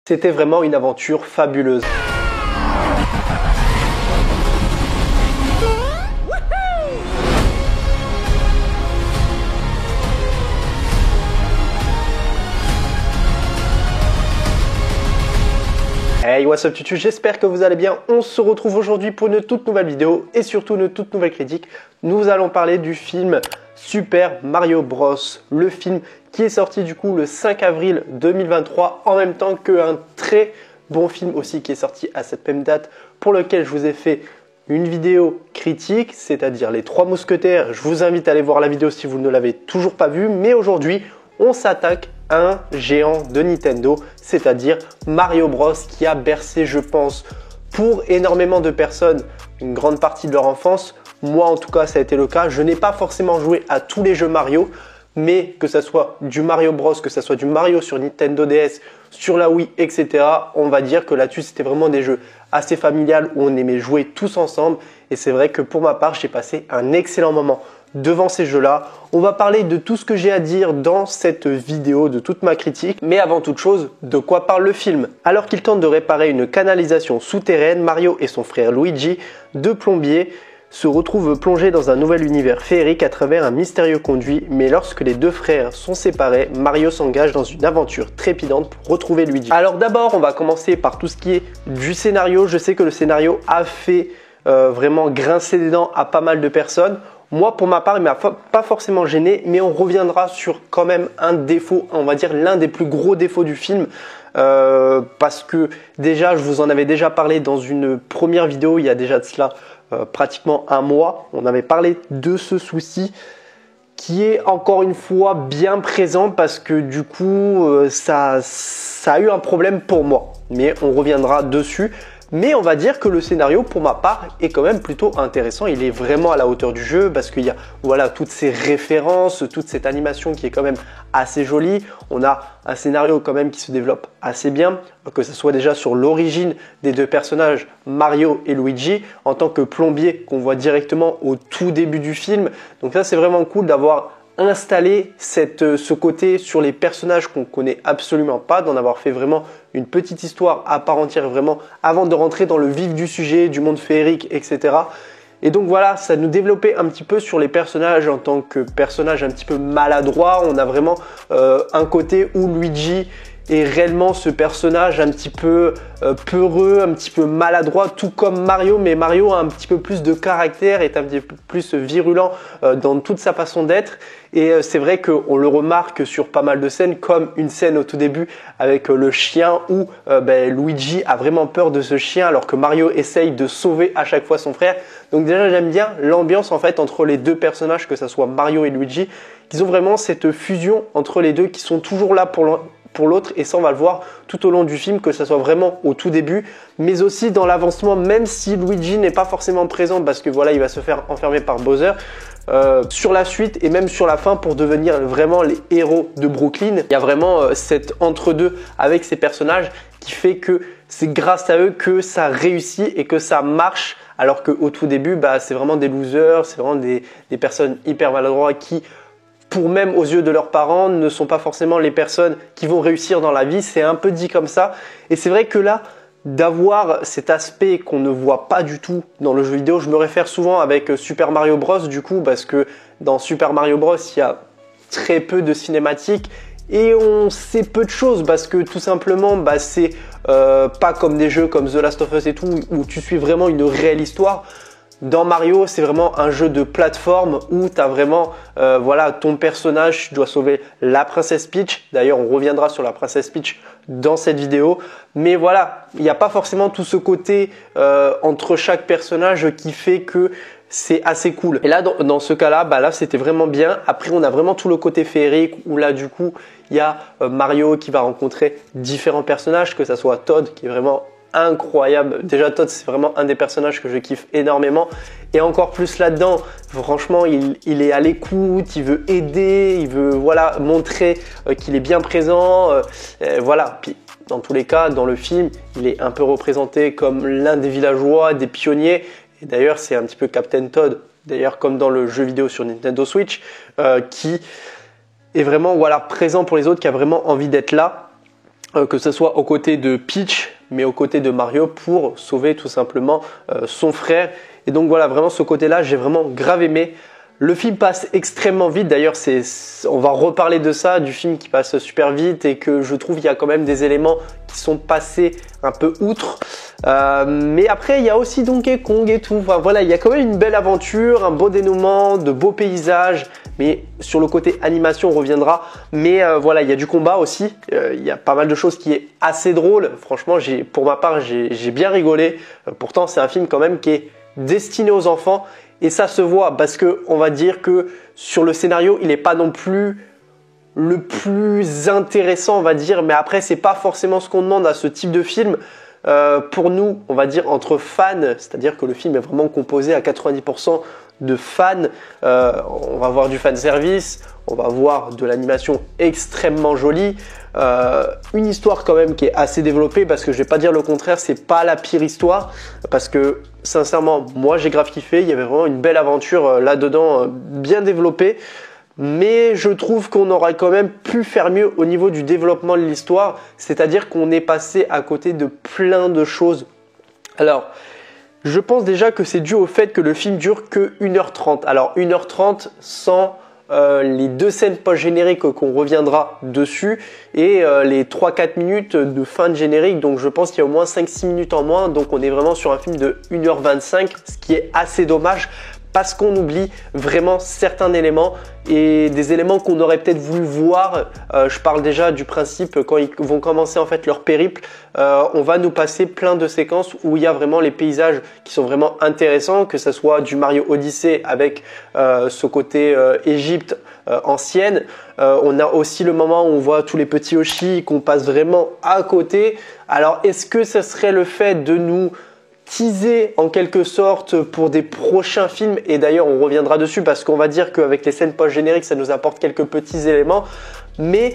C'était vraiment une aventure fabuleuse. Hey, what's up tutu, j'espère que vous allez bien. On se retrouve aujourd'hui pour une toute nouvelle vidéo et surtout une toute nouvelle critique. Nous allons parler du film Super Mario Bros. Le film qui est sorti du coup le 5 avril 2023 en même temps qu'un très bon film aussi qui est sorti à cette même date pour lequel je vous ai fait une vidéo critique, c'est-à-dire les 3 mousquetaires. Je vous invite à aller voir la vidéo si vous ne l'avez toujours pas vue, mais aujourd'hui on s'attaque à un géant de Nintendo, c'est-à-dire Mario Bros qui a bercé, je pense, pour énormément de personnes, une grande partie de leur enfance. Moi en tout cas ça a été le cas. Je n'ai pas forcément joué à tous les jeux Mario, mais que ça soit du Mario Bros, que ça soit du Mario sur Nintendo DS, sur la Wii, etc. On va dire que là-dessus c'était vraiment des jeux assez familiales où on aimait jouer tous ensemble. Et c'est vrai que pour ma part j'ai passé un excellent moment devant ces jeux-là. On va parler de tout ce que j'ai à dire dans cette vidéo, de toute ma critique. Mais avant toute chose, de quoi parle le film? Alors qu'il tente de réparer une canalisation souterraine, Mario et son frère Luigi, deux plombiers, se retrouvent plongés dans un nouvel univers féerique à travers un mystérieux conduit. Mais lorsque les deux frères sont séparés, Mario s'engage dans une aventure trépidante pour retrouver Luigi. Alors d'abord, on va commencer par tout ce qui est du scénario. Je sais que le scénario a fait vraiment grincer des dents à pas mal de personnes. Moi, pour ma part, il m'a pas forcément gêné, mais on reviendra sur quand même un défaut, on va dire l'un des plus gros défauts du film, parce que déjà, je vous en avais déjà parlé dans une première vidéo, il y a déjà de cela pratiquement un mois. On avait parlé de ce souci qui est encore une fois bien présent parce que du coup, ça a eu un problème pour moi, mais on reviendra dessus. Mais on va dire que le scénario, pour ma part, est quand même plutôt intéressant. Il est vraiment à la hauteur du jeu parce qu'il y a voilà, toutes ces références, toute cette animation qui est quand même assez jolie. On a un scénario quand même qui se développe assez bien, que ce soit déjà sur l'origine des deux personnages, Mario et Luigi, en tant que plombier qu'on voit directement au tout début du film. Donc ça, c'est vraiment cool d'avoir installer ce côté sur les personnages qu'on connaît absolument pas, d'en avoir fait vraiment une petite histoire à part entière vraiment avant de rentrer dans le vif du sujet, du monde féerique, etc. Et donc voilà, ça nous développait un petit peu sur les personnages en tant que personnages un petit peu maladroits. On a vraiment un côté où Luigi est réellement ce personnage un petit peu peureux, un petit peu maladroit, tout comme Mario, mais Mario a un petit peu plus de caractère, est un petit peu plus virulent dans toute sa façon d'être. Et c'est vrai qu'on le remarque sur pas mal de scènes, comme une scène au tout début avec le chien où Luigi a vraiment peur de ce chien alors que Mario essaye de sauver à chaque fois son frère. Donc déjà j'aime bien l'ambiance en fait entre les deux personnages, que ce soit Mario et Luigi, qu'ils ont vraiment cette fusion entre les deux qui sont toujours là pour l'autre, et ça on va le voir tout au long du film, que ça soit vraiment au tout début mais aussi dans l'avancement, même si Luigi n'est pas forcément présent parce que voilà, il va se faire enfermer par Bowser sur la suite et même sur la fin pour devenir vraiment les héros de Brooklyn. Il y a vraiment cet entre-deux avec ces personnages qui fait que c'est grâce à eux que ça réussit et que ça marche, alors qu'au tout début c'est vraiment des losers, c'est vraiment des personnes hyper maladroites qui, pour même aux yeux de leurs parents, ne sont pas forcément les personnes qui vont réussir dans la vie. C'est un peu dit comme ça. Et c'est vrai que là, d'avoir cet aspect qu'on ne voit pas du tout dans le jeu vidéo, je me réfère souvent avec Super Mario Bros. Du coup, parce que dans Super Mario Bros, il y a très peu de cinématiques et on sait peu de choses parce que tout simplement, c'est pas comme des jeux comme The Last of Us et tout, où tu suis vraiment une réelle histoire. Dans Mario, c'est vraiment un jeu de plateforme où tu as vraiment voilà, ton personnage, tu dois sauver la princesse Peach. D'ailleurs, on reviendra sur la princesse Peach dans cette vidéo. Mais voilà, il n'y a pas forcément tout ce côté entre chaque personnage qui fait que c'est assez cool. Et là, dans ce cas-là, là, c'était vraiment bien. Après, on a vraiment tout le côté féerique où là, du coup, il y a Mario qui va rencontrer différents personnages, que ça soit Todd qui est vraiment incroyable. Déjà Todd, c'est vraiment un des personnages que je kiffe énormément, et encore plus là-dedans, franchement il est à l'écoute, il veut aider, il veut voilà, montrer qu'il est bien présent, voilà. Puis dans tous les cas, dans le film, il est un peu représenté comme l'un des villageois, des pionniers, et d'ailleurs c'est un petit peu Captain Todd, d'ailleurs comme dans le jeu vidéo sur Nintendo Switch, qui est vraiment voilà, présent pour les autres, qui a vraiment envie d'être là. que ce soit aux côtés de Peach, mais aux côtés de Mario pour sauver tout simplement son frère. Et donc voilà, vraiment ce côté-là, j'ai vraiment grave aimé. Le film passe extrêmement vite, d'ailleurs on va reparler de ça, du film qui passe super vite et que je trouve il y a quand même des éléments qui sont passés un peu outre. Mais après il y a aussi Donkey Kong et tout, enfin, voilà, il y a quand même une belle aventure, un beau dénouement, de beaux paysages, mais sur le côté animation on reviendra. Mais voilà, il y a du combat aussi, il y a pas mal de choses qui est assez drôle, franchement pour ma part j'ai bien rigolé. Pourtant c'est un film quand même qui est destiné aux enfants. Et ça se voit parce que on va dire que sur le scénario, il n'est pas non plus le plus intéressant, on va dire. Mais après, c'est pas forcément ce qu'on demande à ce type de film. Pour nous, on va dire entre fans, c'est-à-dire que le film est vraiment composé à 90% de fans. On va voir du fan service, on va voir de l'animation extrêmement jolie. Une histoire quand même qui est assez développée parce que je vais pas dire le contraire, c'est pas la pire histoire parce que sincèrement moi j'ai grave kiffé, il y avait vraiment une belle aventure là-dedans bien développée, mais je trouve qu'on aurait quand même pu faire mieux au niveau du développement de l'histoire, c'est-à-dire qu'on est passé à côté de plein de choses. Alors je pense déjà que c'est dû au fait que le film dure que 1h30, alors 1h30 sans les 2 scènes post-génériques qu'on reviendra dessus et les 3-4 minutes de fin de générique, donc je pense qu'il y a au moins 5-6 minutes en moins, donc on est vraiment sur un film de 1h25, ce qui est assez dommage parce qu'on oublie vraiment certains éléments et des éléments qu'on aurait peut-être voulu voir. Je parle déjà du principe quand ils vont commencer en fait leur périple, on va nous passer plein de séquences où il y a vraiment les paysages qui sont vraiment intéressants, que ce soit du Mario Odyssey avec ce côté Égypte ancienne. On a aussi le moment où on voit tous les petits Yoshi qu'on passe vraiment à côté. Alors est-ce que ce serait le fait de nous teaser en quelque sorte pour des prochains films, et d'ailleurs on reviendra dessus parce qu'on va dire qu'avec les scènes post-génériques ça nous apporte quelques petits éléments, mais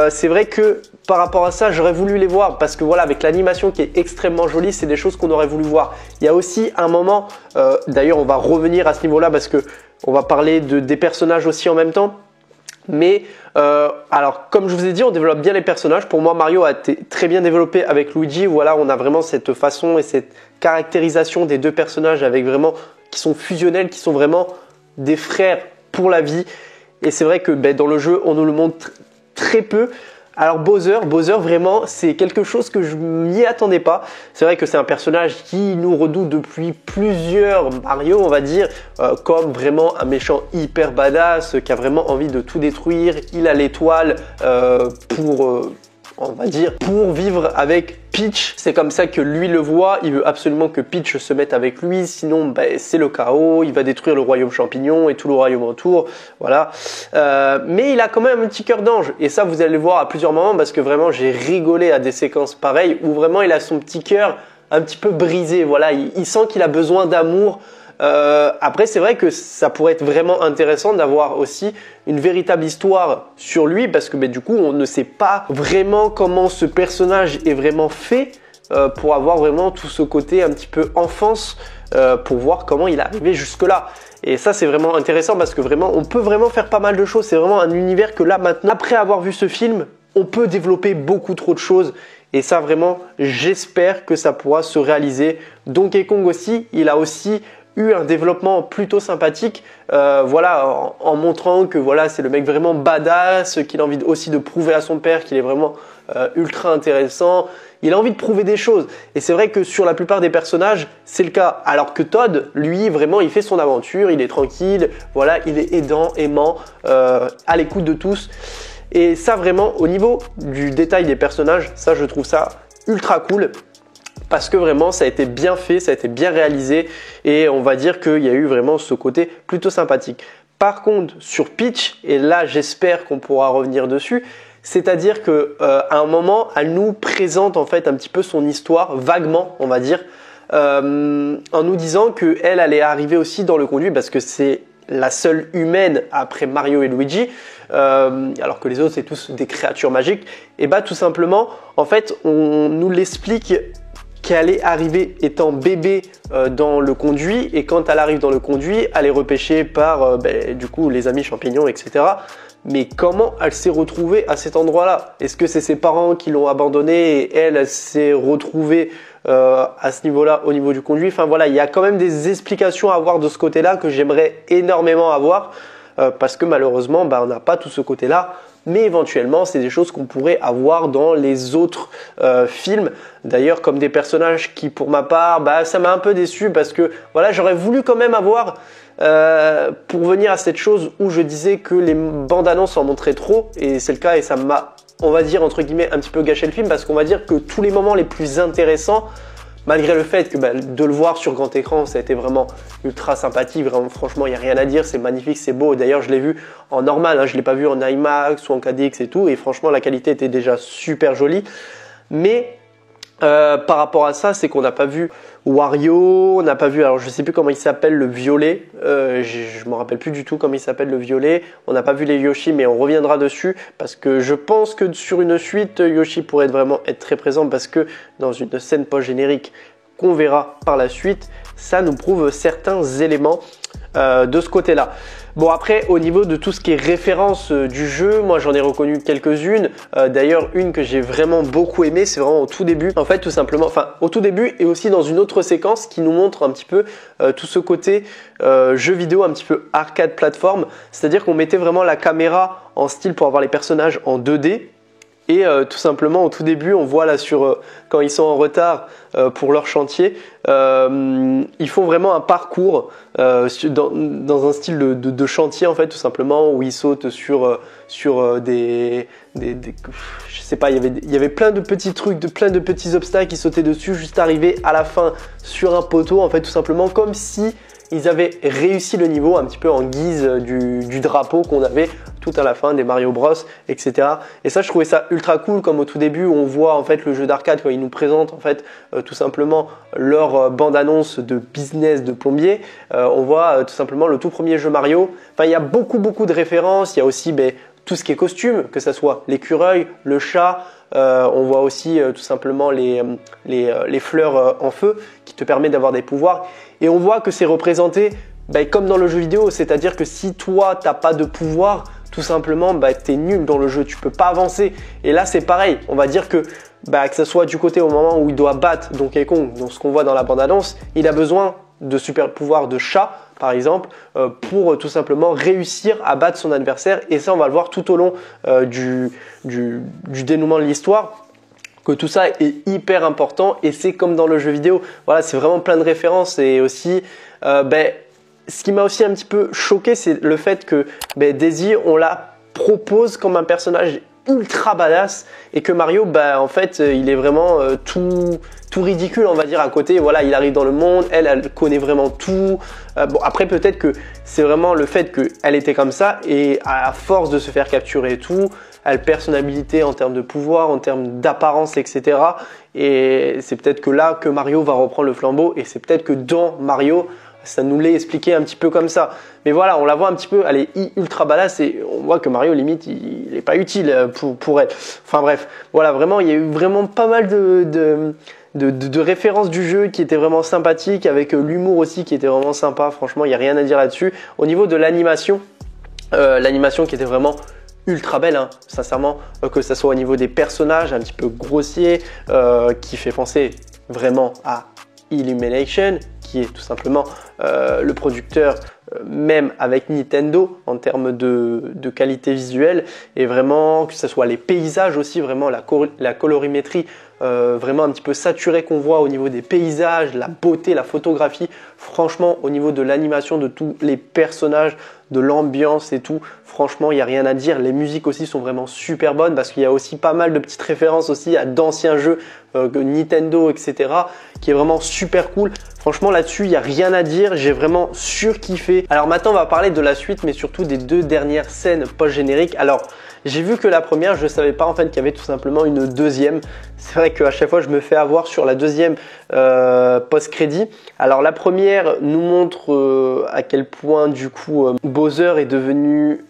c'est vrai que par rapport à ça j'aurais voulu les voir parce que voilà, avec l'animation qui est extrêmement jolie, c'est des choses qu'on aurait voulu voir. Il y a aussi un moment, d'ailleurs on va revenir à ce niveau là parce que on va parler des personnages aussi en même temps. Mais alors comme je vous ai dit, on développe bien les personnages. Pour moi Mario a été très bien développé avec Luigi. Voilà, on a vraiment cette façon et cette caractérisation des deux personnages avec vraiment qui sont fusionnels, qui sont vraiment des frères pour la vie. Et c'est vrai que dans le jeu on nous le montre très peu. Alors Bowser vraiment c'est quelque chose que je m'y attendais pas. C'est vrai que c'est un personnage qui nous redoute depuis plusieurs Mario, on va dire, comme vraiment un méchant hyper badass qui a vraiment envie de tout détruire. Il a l'étoile on va dire, pour vivre avec Peach. C'est comme ça que lui le voit, il veut absolument que Peach se mette avec lui, sinon c'est le chaos, il va détruire le royaume champignon et tout le royaume autour, voilà. Mais il a quand même un petit cœur d'ange, et ça vous allez le voir à plusieurs moments, parce que vraiment j'ai rigolé à des séquences pareilles, où vraiment il a son petit cœur un petit peu brisé, voilà, il sent qu'il a besoin d'amour. Après c'est vrai que ça pourrait être vraiment intéressant d'avoir aussi une véritable histoire sur lui parce que du coup on ne sait pas vraiment comment ce personnage est vraiment fait pour avoir vraiment tout ce côté un petit peu enfance pour voir comment il est arrivé jusque là. Et ça c'est vraiment intéressant parce que vraiment on peut vraiment faire pas mal de choses, c'est vraiment un univers que là maintenant, après avoir vu ce film, on peut développer beaucoup trop de choses. Et ça vraiment j'espère que ça pourra se réaliser. Donkey Kong aussi, il a aussi eu un développement plutôt sympathique, voilà, en montrant que voilà, c'est le mec vraiment badass, qu'il a envie aussi de prouver à son père qu'il est vraiment ultra intéressant. Il a envie de prouver des choses. Et c'est vrai que sur la plupart des personnages, c'est le cas. Alors que Todd, lui, vraiment, il fait son aventure, il est tranquille, voilà, il est aimant, à l'écoute de tous. Et ça vraiment, au niveau du détail des personnages, ça je trouve ça ultra cool. Parce que vraiment ça a été bien fait, ça a été bien réalisé et on va dire qu'il y a eu vraiment ce côté plutôt sympathique. Par contre sur Peach, et là j'espère qu'on pourra revenir dessus, c'est-à-dire qu'à un moment elle nous présente en fait un petit peu son histoire, vaguement on va dire, en nous disant qu'elle allait arriver aussi dans le conduit parce que c'est la seule humaine après Mario et Luigi, alors que les autres c'est tous des créatures magiques. Et tout simplement en fait on nous l'explique qui allait arriver étant bébé dans le conduit, et quand elle arrive dans le conduit, elle est repêchée par du coup les amis champignons, etc. Mais comment elle s'est retrouvée à cet endroit-là? Est-ce que c'est ses parents qui l'ont abandonnée et elle s'est retrouvée à ce niveau-là, au niveau du conduit? Enfin voilà, il y a quand même des explications à avoir de ce côté-là que j'aimerais énormément avoir parce que malheureusement, on n'a pas tout ce côté-là. Mais éventuellement, c'est des choses qu'on pourrait avoir dans les autres films. D'ailleurs, comme des personnages qui, pour ma part, ça m'a un peu déçu parce que voilà, j'aurais voulu quand même avoir, pour venir à cette chose où je disais que les bandes annonces en montraient trop, et c'est le cas, et ça m'a, on va dire, entre guillemets, un petit peu gâché le film parce qu'on va dire que tous les moments les plus intéressants, malgré le fait que de le voir sur grand écran, ça a été vraiment ultra sympathique. Vraiment, franchement, il n'y a rien à dire. C'est magnifique, c'est beau. D'ailleurs, je l'ai vu en normal. Je ne l'ai pas vu en IMAX ou en 4DX et tout. Et franchement, la qualité était déjà super jolie. Mais par rapport à ça, c'est qu'on n'a pas vu Wario, on n'a pas vu, alors je sais plus comment il s'appelle, le violet, je me rappelle plus du tout comment il s'appelle, le violet. On n'a pas vu les Yoshi, mais on reviendra dessus parce que je pense que sur une suite, Yoshi pourrait vraiment être très présent parce que dans une scène post-générique qu'on verra par la suite, ça nous prouve certains éléments de ce côté-là. Bon, après, au niveau de tout ce qui est référence du jeu, moi j'en ai reconnu quelques-unes. D'ailleurs, une que j'ai vraiment beaucoup aimée, c'est vraiment au tout début. En fait, tout simplement, enfin au tout début et aussi dans une autre séquence qui nous montre un petit peu tout ce côté jeu vidéo, un petit peu arcade plateforme. C'est-à-dire qu'on mettait vraiment la caméra en style pour avoir les personnages en 2D. Et tout simplement au tout début, on voit là quand ils sont en retard pour leur chantier, ils font vraiment un parcours dans un style de chantier en fait, tout simplement, où ils sautent sur je sais pas, il y avait plein de petits trucs, plein de petits obstacles, ils sautaient dessus, juste arriver à la fin sur un poteau en fait, tout simplement comme si ils avaient réussi le niveau un petit peu en guise du drapeau qu'on avait tout à la fin des Mario Bros, etc. Et ça, je trouvais ça ultra cool, comme au tout début, où on voit en fait le jeu d'arcade quand ils nous présentent en fait tout simplement leur bande-annonce de business de plombier. On voit tout simplement le tout premier jeu Mario. Enfin, il y a beaucoup de références. Il y a aussi tout ce qui est costume, que ce soit l'écureuil, le chat. On voit aussi tout simplement les fleurs en feu qui te permettent d'avoir des pouvoirs. Et on voit que c'est représenté comme dans le jeu vidéo, c'est-à-dire que si toi t'as pas de pouvoir, tout simplement t'es nul dans le jeu, tu peux pas avancer. Et là c'est pareil, on va dire que ce soit du côté au moment où il doit battre Donkey Kong, donc ce qu'on voit dans la bande-annonce, il a besoin de super pouvoirs de chat par exemple pour tout simplement réussir à battre son adversaire, et ça on va le voir tout au long du dénouement de l'histoire, que tout ça est hyper important. Et c'est comme dans le jeu vidéo, voilà, c'est vraiment plein de références. Et aussi ce qui m'a aussi un petit peu choqué, c'est le fait que Daisy, on la propose comme un personnage ultra badass, et que Mario, en fait, il est vraiment tout ridicule, on va dire, à côté. Voilà, il arrive dans le monde, elle connaît vraiment tout. Bon, après, peut-être que c'est vraiment le fait qu'elle était comme ça, et à force de se faire capturer et tout, elle perd son habilité en termes de pouvoir, en termes d'apparence, etc. Et c'est peut-être que là que Mario va reprendre le flambeau, et c'est peut-être que dans Mario, ça nous l'est expliqué un petit peu comme ça. Mais voilà, on la voit un petit peu, elle est ultra badass, et on voit que Mario, limite, il n'est pas utile pour elle. Enfin bref, voilà, vraiment, il y a eu vraiment pas mal de références du jeu qui étaient vraiment sympathiques, avec l'humour aussi qui était vraiment sympa. Franchement, il n'y a rien à dire là-dessus. Au niveau de l'animation qui était vraiment ultra belle, hein, sincèrement, que ce soit au niveau des personnages un petit peu grossiers, qui fait penser vraiment à Illumination, qui est tout simplement le producteur même avec Nintendo en termes de qualité visuelle, et vraiment que ce soit les paysages aussi, vraiment la colorimétrie vraiment un petit peu saturée qu'on voit au niveau des paysages, la beauté, la photographie. Franchement, au niveau de l'animation de tous les personnages, de l'ambiance et tout, franchement, il n'y a rien à dire. Les musiques aussi sont vraiment super bonnes, parce qu'il y a aussi pas mal de petites références aussi à d'anciens jeux Nintendo, etc., qui est vraiment super cool. Franchement, là-dessus, il n'y a rien à dire. J'ai vraiment surkiffé. Alors maintenant, on va parler de la suite, mais surtout des deux dernières scènes post-génériques. Alors, j'ai vu que la première, je ne savais pas en fait qu'il y avait tout simplement une deuxième. C'est vrai qu'à chaque fois, je me fais avoir sur la deuxième post-crédit. Alors, la première nous montre à quel point du coup Bowser est devenu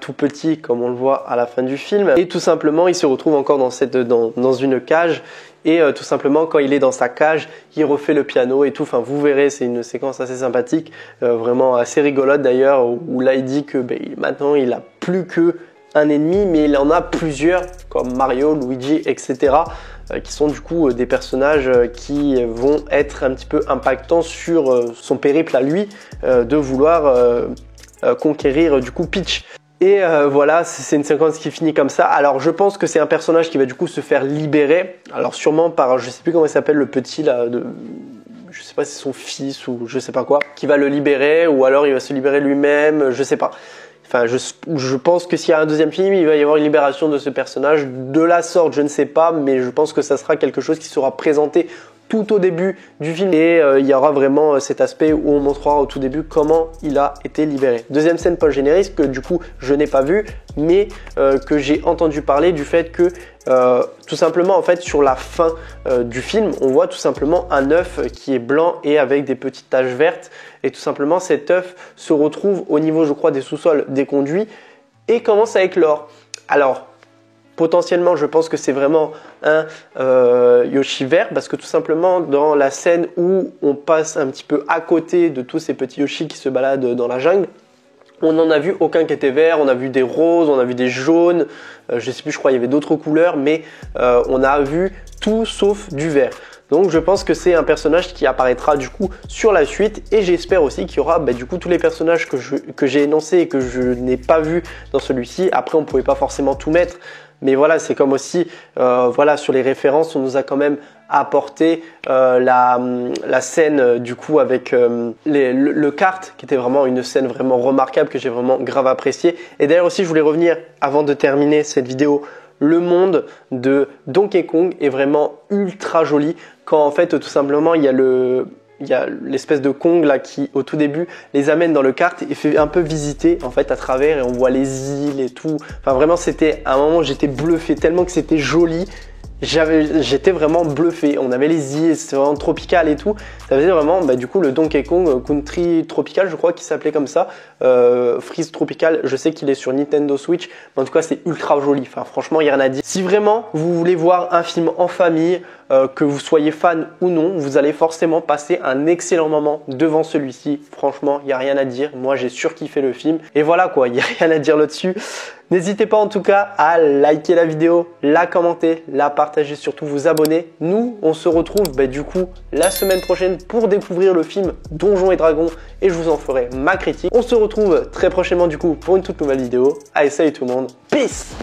tout petit, comme on le voit à la fin du film. Et tout simplement, il se retrouve encore dans une cage. et tout simplement quand il est dans sa cage, il refait le piano et tout. Enfin, vous verrez, c'est une séquence assez sympathique, vraiment assez rigolote d'ailleurs, où là il dit que maintenant il a plus que un ennemi, mais il en a plusieurs, comme Mario, Luigi, etc., qui sont du coup des personnages qui vont être un petit peu impactants sur son périple à lui, de vouloir conquérir du coup Peach. Et voilà, c'est une séquence qui finit comme ça. Alors je pense que c'est un personnage qui va du coup se faire libérer, alors sûrement par, je sais plus comment il s'appelle, le petit là, je sais pas si c'est son fils ou je sais pas quoi, qui va le libérer, ou alors il va se libérer lui-même, je sais pas. Enfin, je pense que s'il y a un deuxième film, il va y avoir une libération de ce personnage. De la sorte, je ne sais pas, mais je pense que ça sera quelque chose qui sera présenté tout au début du film. Et il y aura vraiment cet aspect où on montrera au tout début comment il a été libéré. Deuxième scène post-générique que du coup, je n'ai pas vu, mais que j'ai entendu parler du fait que tout simplement en fait sur la fin du film, on voit tout simplement un œuf qui est blanc et avec des petites taches vertes. Et tout simplement, cet œuf se retrouve au niveau, je crois, des sous-sols des conduits et commence à éclore. Alors, potentiellement, je pense que c'est vraiment un Yoshi vert parce que tout simplement, dans la scène où on passe un petit peu à côté de tous ces petits Yoshi qui se baladent dans la jungle, on n'en a vu aucun qui était vert, on a vu des roses, on a vu des jaunes, je sais plus, je crois qu'il y avait d'autres couleurs, mais on a vu tout sauf du vert. Donc je pense que c'est un personnage qui apparaîtra du coup sur la suite, et j'espère aussi qu'il y aura du coup tous les personnages que j'ai énoncés et que je n'ai pas vu dans celui-ci. Après on pouvait pas forcément tout mettre, mais voilà, c'est comme aussi voilà, sur les références on nous a quand même apporté la scène du coup avec le kart, qui était vraiment une scène vraiment remarquable que j'ai vraiment grave appréciée. Et d'ailleurs aussi je voulais revenir avant de terminer cette vidéo, le monde de Donkey Kong est vraiment ultra joli quand en fait tout simplement il y a l'espèce de Kong là qui au tout début les amène dans le kart et fait un peu visiter en fait à travers, et on voit les îles et tout. Enfin vraiment, c'était à un moment j'étais bluffé tellement que c'était joli. J'étais vraiment bluffé. On avait les îles, c'était vraiment tropical et tout. Ça faisait vraiment du coup le Donkey Kong Country Tropical, je crois qu'il s'appelait comme ça, Freeze Tropical. Je sais qu'il est sur Nintendo Switch, mais en tout cas c'est ultra joli. Enfin franchement, il n'y a rien à dire. Si vraiment vous voulez voir un film en famille, que vous soyez fan ou non, vous allez forcément passer un excellent moment devant celui-ci. Franchement, il n'y a rien à dire. Moi, j'ai surkiffé le film. Et voilà quoi, il n'y a rien à dire là-dessus. N'hésitez pas en tout cas à liker la vidéo, la commenter, la partager, surtout vous abonner. Nous, on se retrouve du coup la semaine prochaine pour découvrir le film Donjons et Dragons, et je vous en ferai ma critique. On se retrouve très prochainement du coup pour une toute nouvelle vidéo. Allez, salut tout le monde. Peace!